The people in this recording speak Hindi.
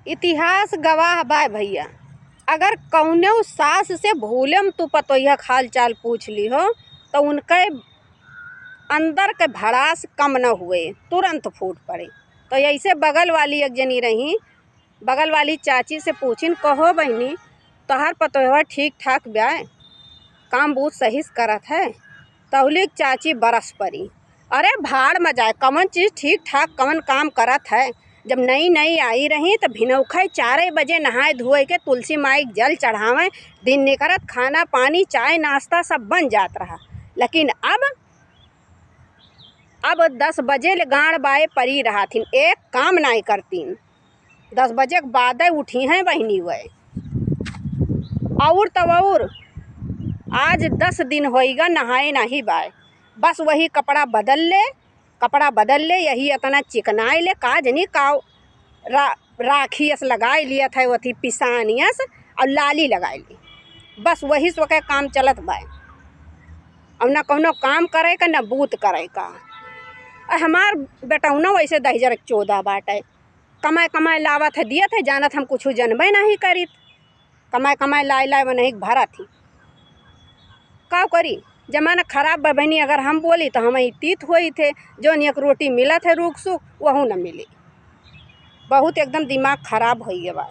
इतिहास गवाह बा भैया, अगर कौनो सास से भूलम तू पतोहिया हाल चाल पूछ ली हो तो उनके अंदर के भड़ास कम न हुए, तुरंत फूट पड़े। तो ऐसे बगल वाली एक जनी रही, बगल वाली चाची से पूछिन, कहो बहनी तोहर पतोहवा ठीक ठाक ब्याह, काम बहुत सही से करत है। तहुली चाची बरस पड़ी, अरे भाड़ में जाए, कौन चीज़ ठीक ठाक कौन काम करत है। जब नई नई आई रही तो भिनौखे 4 बजे नहाए धोए के तुलसी माई के जल चढ़ावें, दिन निकरत खाना पानी चाय नाश्ता सब बन जात रहा। लेकिन अब 10 बजे ले गाड़ बाए परी रहा थीन, एक काम नहीं करतीन। 10 बजे के बाद उठी हैं बहनी वह और तो और आज 10 दिन होएगा नहाए नहीं बाए, बस वही कपड़ा बदल ले यही इतना चिकनाए ले काजनी काव राखियस लगाए लिया था वही पिसानियस और लाली लगाए ली, बस वही सो के काम चलत बाए। और न कोनो काम करे का न बूत करे का। हमार बेटौना वैसे 2014 बाटे, कमाए लावत है दियत है, जानत हम कुछ जनबे नहीं करीत, कमाए लाए वो नहीं भरा थी। का करी, जमाना खराब बा बहनी, अगर हम बोली तो हम तीत हुई थे, जो एक रोटी मिलत है रूख सूख वहू न मिली। बहुत एकदम दिमाग खराब हो गया बा।